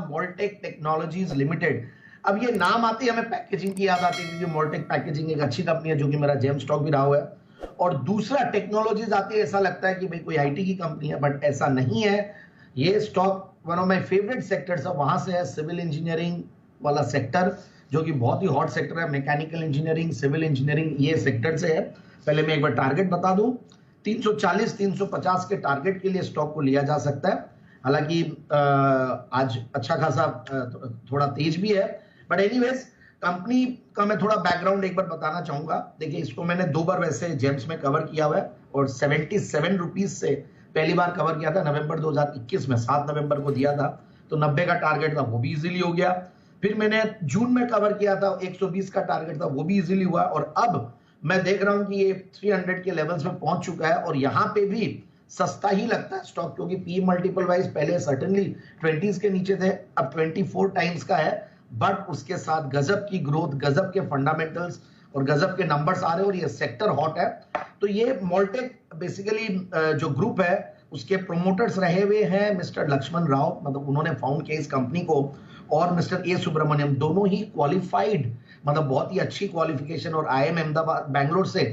Moldtek technologies limited. अब ये नाम आते ही हमें पैकेजिंग की याद आती है, क्योंकि मोल्टेक पैकेजिंग एक अच्छी कंपनी है जो कि मेरा जेम स्टॉक भी रहा हुआ है। और दूसरा टेक्नोलॉजीज आती है, ऐसा लगता है कि भाई कोई आईटी की कंपनी है, बट ऐसा नहीं है। ये stock one of my favourite sectors है, वहां से है सिविल इंजीनियरिंग वाला सेक्टर, जो कि बहुत ही हॉट सेक्टर है। मैकेनिकल इंजीनियरिंग, सिविल इंजीनियरिंग, ये सेक्टर से है। पहले मैं एक बार टारगेट बता दूं, 340-350 के टारगेट के लिए स्टॉक को लिया जा सकता है। हालांकि आज अच्छा खासा थोड़ा तेज भी है, बट एनीवेज कंपनी का मैं थोड़ा बैकग्राउंड एक बार बताना चाहूंगा। देखिए, इसको मैंने 2 बार वैसे जेम्स में कवर किया हुआ है, और 77 रुपीज से पहली बार कवर किया था नवंबर 2021 में, 7 नवंबर को दिया था, तो 90 का टारगेट था, वो भी इजीली हो गया। फिर मैंने जून में कवर किया था, 120 का टारगेट था, वो भी इजीली हुआ। और अब मैं देख रहा हूं कि ये 300 के लेवल्स में पहुंच चुका है, और यहां पे भी सस्ता ही लगता है स्टॉक, क्योंकि पी मल्टीपल वाइज पहले सर्टेनली 20s के नीचे थे, अब 24 टाइम्स का है। बट उसके साथ गजब की ग्रोथ, गजब के फंडामेंटल्स और गजब के नंबर्स आ रहे हैं, और ये सेक्टर हॉट है। तो ये मोल्टेक बेसिकली जो ग्रुप है उसके प्रोमोटर्स रहे हुए हैं मिस्टर लक्ष्मण राव, मतलब उन्होंने फाउंड किया इस कंपनी को, और मिस्टर ए सुब्रमण्यम, दोनों ही क्वालिफाइड, मतलब बहुत ही अच्छी क्वालिफिकेशन, और आईआईएम अहमदाबाद बैंगलोर से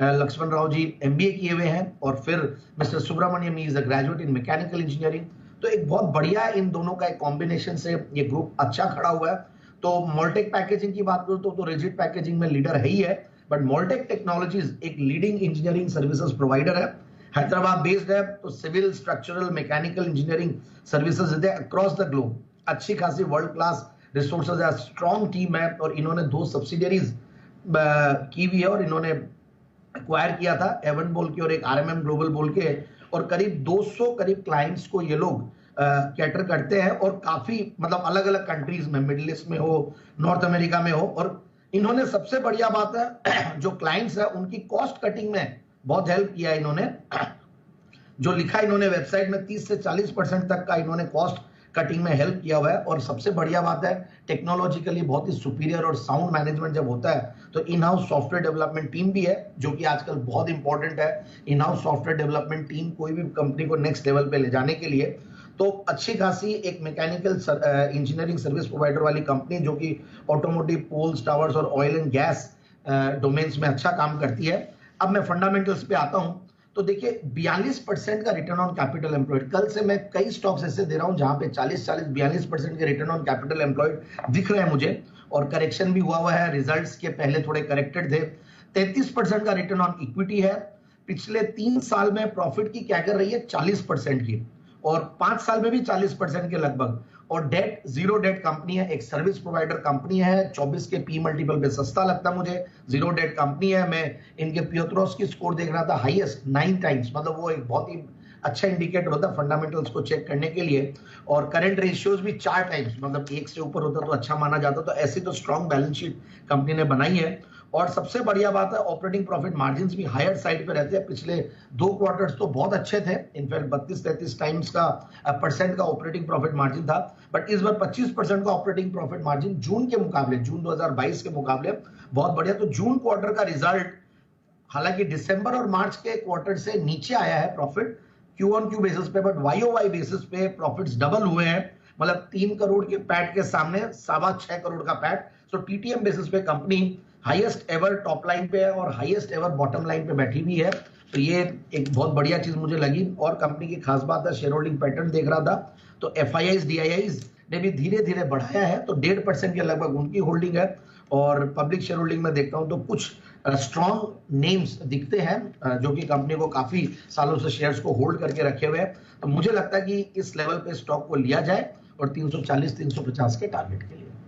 लक्ष्मण राव जी एमबीए किए हुए हैं, और फिर mister Subramaniam is a graduate in mechanical engineering. तो एक बहुत बढ़िया इन दोनों का एक कॉम्बिनेशन से ये ग्रुप अच्छा खड़ा हुआ है। तो मोल्टेक पैकेजिंग की बात करूं तो रिजिड पैकेजिंग में लीडर है ही है, बट मोल्टेक टेक्नोलॉजीज एक लीडिंग इंजीनियरिंग सर्विसेज प्रोवाइडर है, हैदराबाद बेस्ड है। तो civil, structural, mechanical engineering services देते हैं अक्रॉस द ग्लोब। अच्छी खासी वर्ल्ड क्लास रिसोर्सेज है, स्ट्रॉन्ग टीम है, और इन्होंने 2 सब्सिडियरीज की हुई है, और इन्होंने एक्वायर किया था, एवन बोल के और एक आरएमएम ग्लोबल बोल के, और करीब 200 क्लाइंट्स को ये लोग कैटर करते हैं, और काफी मतलब अलग अलग कंट्रीज में, मिडिल ईस्ट में हो, नॉर्थ अमेरिका में हो। और इन्होंने सबसे बढ़िया बात है, जो क्लाइंट्स है उनकी कॉस्ट कटिंग में बहुत हेल्प किया है इन्होंने। जो लिखा इन्होंने वेबसाइट में 30 से 40% तक का इन्होंने कॉस्ट कटिंग में हेल्प किया हुआ है। और सबसे बढ़िया बात है, टेक्नोलॉजिकली बहुत ही सुपीरियर और साउंड मैनेजमेंट जब होता है, तो in house software development team भी है, जो कि आजकल बहुत इंपॉर्टेंट है। In house software development team कोई भी कंपनी को नेक्स्ट लेवल पे ले जाने के लिए, तो अच्छी खासी एक मैकेनिकल इंजीनियरिंग सर्विस प्रोवाइडर वाली कंपनी, जो कि ऑटोमोटिव, पोल्स, टावर्स और ऑयल एंड गैस डोमेन्स में अच्छा काम करती है। अब मैं फंडामेंटल्स पे आता हूं, तो देखिए 42% का रिटर्न ऑन कैपिटल एम्प्लॉयड। कल से मैं कई स्टॉक्स ऐसे दे रहा हूं जहां पे 40-42% के रिटर्न ऑन कैपिटल एम्प्लॉयड दिख रहे हैं मुझे, और करेक्शन भी हुआ है, रिजल्ट्स के पहले थोड़े करेक्टेड थे। 33% का रिटर्न ऑन इक्विटी है। पिछले 3 साल में प्रॉफिट की क्या कर रही है, 40% की, और 5 साल में भी 40% के लगभग। और डेट, जीरो डेट कंपनी है, एक सर्विस प्रोवाइडर कंपनी है। 24 के पी मल्टीपल पे सस्ता लगता मुझे, जीरो डेट कंपनी है। मैं इनके पियोत्रोस की स्कोर देख रहा था, हाईएस्ट 9 टाइम्स, मतलब वो एक बहुत ही अच्छा इंडिकेटर होता है फंडामेंटल्स को चेक करने के लिए। और करंट रेशियोज भी 4 टाइम्स, मतलब 1 से ऊपर होता तो अच्छा माना जाता। तो ऐसी तो स्ट्रॉन्ग बैलेंस शीट कंपनी ने बनाई है। और सबसे बढ़िया बात है, ऑपरेटिंग प्रॉफिट मार्जिन्स भी हायर साइड पे रहते हैं। पिछले 2 क्वार्टर्स तो बहुत अच्छे थे, इनफैक्ट 32-33 टाइम्स का परसेंट का ऑपरेटिंग प्रॉफिट मार्जिन था, बट इस बार 25% का ऑपरेटिंग प्रॉफिट मार्जिन जून के मुकाबले, जून 2022 के मुकाबले बहुत बढ़िया। तो जून क्वार्टर का रिजल्ट, हालांकि दिसंबर और मार्च के क्वार्टर से नीचे आया है profit Q on Q basis पे, but Y O Y basis पे प्रॉफिट्स डबल हुए हैं। मतलब 3 करोड़ के पैट के सामने 6.25 करोड़ का पैट। सो टीटीएम बेसिस पे company highest ever top line पे है और हाईएस्ट एवर बॉटम लाइन पे बैठी हुई है। तो ये एक बहुत बढ़िया चीज मुझे लगी। और कंपनी की खास बात है, शेयर होल्डिंग पैटर्न देख रहा था, तो एफआईआईज, डीआईआईज ने भी धीरे धीरे बढ़ाया है, तो 1.5% के लगभग उनकी होल्डिंग है। और पब्लिक शेयर होल्डिंग में देखता हूं तो कुछ स्ट्रॉन्ग नेम्स दिखते हैं, जो कि कंपनी को काफी सालों से शेयर्स को होल्ड करके रखे हुए हैं। तो मुझे लगता है कि इस लेवल पे स्टॉक को लिया जाए, और 340-350 के टारगेट के लिए।